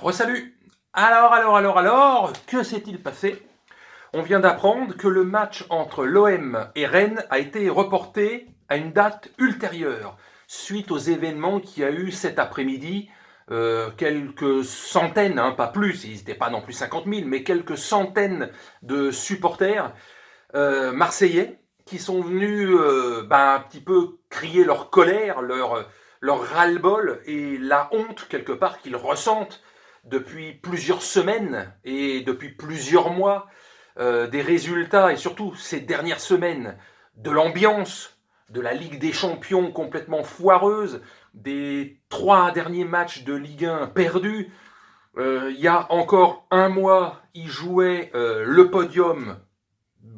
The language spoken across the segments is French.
Resalut. Alors, que s'est-il passé? On vient d'apprendre que le match entre l'OM et Rennes a été reporté à une date ultérieure, suite aux événements qu'il y a eu cet après-midi. Quelques centaines, pas plus, ils n'étaient pas non plus 50 000, mais quelques centaines de supporters marseillais qui sont venus un petit peu crier leur colère, leur ras-le-bol et la honte quelque part qu'ils ressentent depuis plusieurs semaines et depuis plusieurs mois des résultats et surtout ces dernières semaines de l'ambiance de la Ligue des Champions complètement foireuse, des 3 derniers matchs de Ligue 1 perdus. Il y a encore un mois, ils jouaient le podium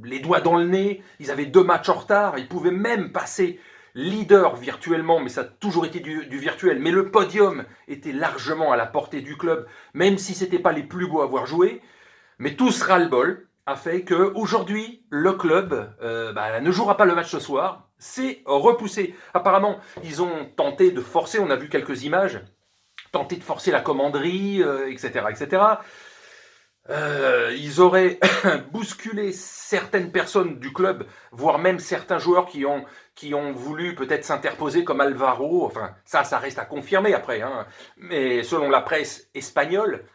les doigts dans le nez, ils avaient 2 matchs en retard, ils pouvaient même passer leader virtuellement, mais ça a toujours été du virtuel, mais le podium était largement à la portée du club, même si ce n'était pas les plus beaux à avoir joué. Mais tout ce ras-le-bol a fait qu'aujourd'hui, le club ne jouera pas le match ce soir, c'est repoussé. Apparemment, ils ont tenté de forcer, on a vu quelques images, tenté de forcer la commanderie, etc., etc. Ils auraient bousculé certaines personnes du club, voire même certains joueurs qui ont voulu peut-être s'interposer comme Alvaro. Enfin, ça reste à confirmer après, mais selon la presse espagnole.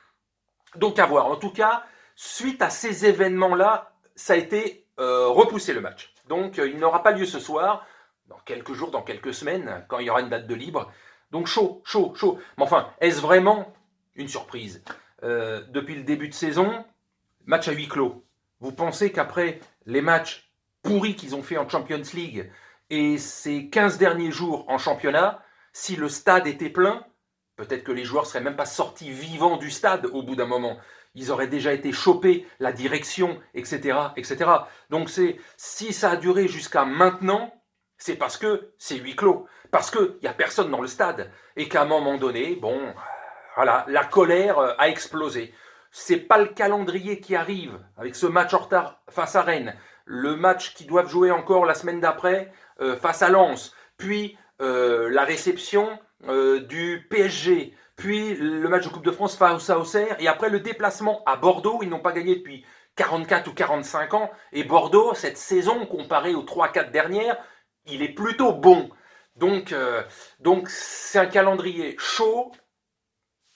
Donc à voir. En tout cas, suite à ces événements-là, ça a été repoussé le match. Donc il n'aura pas lieu ce soir, dans quelques jours, dans quelques semaines, quand il y aura une date de libre. Donc chaud. Mais enfin, est-ce vraiment une surprise? Depuis le début de saison, match à huis clos. Vous pensez qu'après les matchs pourris qu'ils ont fait en Champions League et ces 15 derniers jours en championnat, si le stade était plein, peut-être que les joueurs ne seraient même pas sortis vivants du stade au bout d'un moment. Ils auraient déjà été chopés, la direction, etc., etc. Donc si ça a duré jusqu'à maintenant, c'est parce que c'est huis clos, parce qu'il n'y a personne dans le stade, et qu'à un moment donné, voilà, la colère a explosé. C'est pas le calendrier qui arrive avec ce match en retard face à Rennes, le match qu'ils doivent jouer encore la semaine d'après face à Lens, puis la réception du PSG, puis le match de Coupe de France face à Auxerre, et après le déplacement à Bordeaux. Ils n'ont pas gagné depuis 44 ou 45 ans, et Bordeaux, cette saison, comparée aux 3-4 dernières, il est plutôt bon. Donc c'est un calendrier chaud,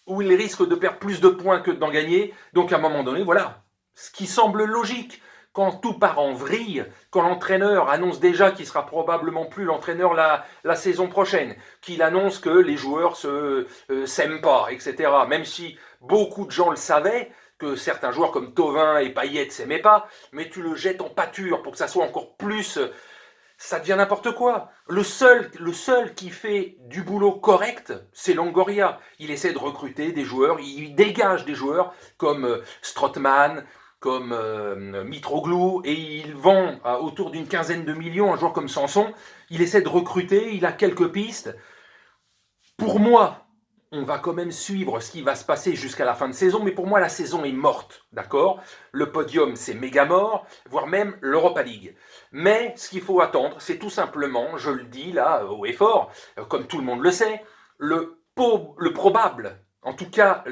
où il risque de perdre plus de points que d'en gagner. Donc à un moment donné, voilà, ce qui semble logique. Quand tout part en vrille, quand l'entraîneur annonce déjà qu'il sera probablement plus l'entraîneur la saison prochaine, qu'il annonce que les joueurs s'aiment pas, etc. Même si beaucoup de gens le savaient, que certains joueurs comme Thauvin et Payet ne s'aimaient pas, mais tu le jettes en pâture pour que ça soit encore plus, ça devient n'importe quoi. Le seul qui fait du boulot correct, c'est Longoria. Il essaie de recruter des joueurs, il dégage des joueurs comme Strootman, comme Mitroglou, et il vend autour d'une quinzaine de millions un joueur comme Sanson. Il essaie de recruter, il a quelques pistes. Pour moi, on va quand même suivre ce qui va se passer jusqu'à la fin de saison, mais pour moi, la saison est morte, d'accord? Le podium, c'est méga mort, voire même l'Europa League. Mais ce qu'il faut attendre, c'est tout simplement, je le dis là, haut et fort, comme tout le monde le sait, le probable, en tout cas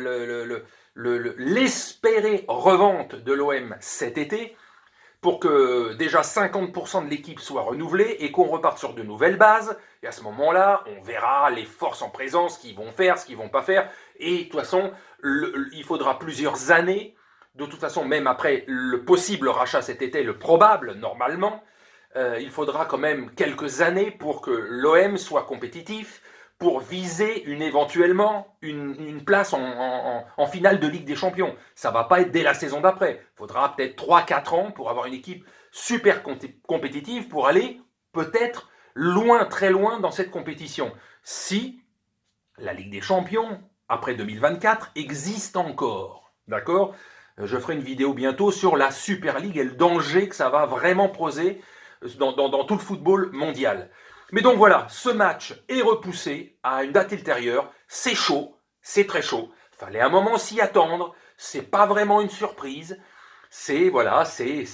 l'espéré revente de l'OM cet été, pour que déjà 50% de l'équipe soit renouvelée et qu'on reparte sur de nouvelles bases. Et à ce moment-là, on verra les forces en présence, ce qu'ils vont faire, ce qu'ils ne vont pas faire. Et de toute façon, il faudra plusieurs années. De toute façon, même après le possible rachat cet été, le probable, normalement, il faudra quand même quelques années pour que l'OM soit compétitif, pour viser éventuellement une place en finale de Ligue des Champions. Ça ne va pas être dès la saison d'après. Il faudra peut-être 3-4 ans pour avoir une équipe super compétitive pour aller peut-être loin, très loin dans cette compétition. Si la Ligue des Champions, après 2024, existe encore. D'accord? Je ferai une vidéo bientôt sur la Super League et le danger que ça va vraiment poser dans tout le football mondial. Mais donc voilà, ce match est repoussé à une date ultérieure. C'est chaud, c'est très chaud. Fallait un moment s'y attendre. C'est pas vraiment une surprise. C'est voilà, c'est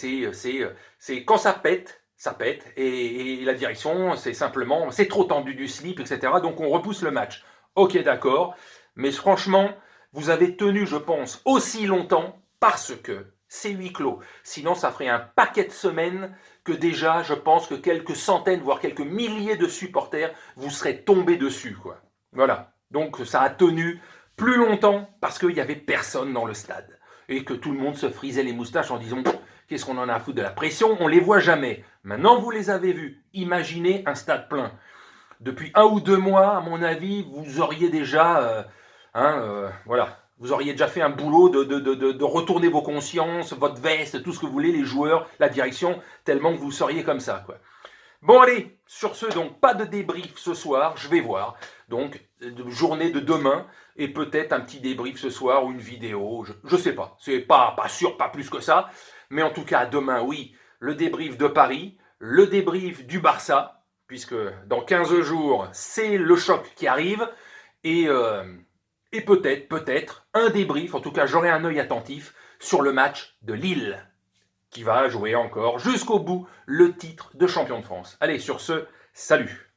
quand ça pète, ça pète. Et la direction, c'est simplement, c'est trop tendu du slip, etc. Donc on repousse le match. Ok, d'accord. Mais franchement, vous avez tenu, je pense, aussi longtemps parce que c'est huis clos. Sinon, ça ferait un paquet de semaines que déjà, je pense que quelques centaines, voire quelques milliers de supporters vous seraient tombés dessus, quoi. Voilà. Donc, ça a tenu plus longtemps parce qu'il n'y avait personne dans le stade. Et que tout le monde se frisait les moustaches en disant « Qu'est-ce qu'on en a à foutre de la pression? On ne les voit jamais. » Maintenant, vous les avez vus. Imaginez un stade plein. Depuis 1 ou 2 mois, à mon avis, vous auriez déjà... voilà. Vous auriez déjà fait un boulot de retourner vos consciences, votre veste, tout ce que vous voulez, les joueurs, la direction, tellement que vous seriez comme ça, quoi. Bon allez, sur ce, donc pas de débrief ce soir, je vais voir. Donc, journée de demain, et peut-être un petit débrief ce soir ou une vidéo, je sais pas. C'est pas sûr, pas plus que ça. Mais en tout cas, demain, oui, le débrief de Paris, le débrief du Barça, puisque dans 15 jours, c'est le choc qui arrive, et, et peut-être, un débrief, en tout cas j'aurai un œil attentif sur le match de Lille, qui va jouer encore jusqu'au bout le titre de champion de France. Allez, sur ce, salut!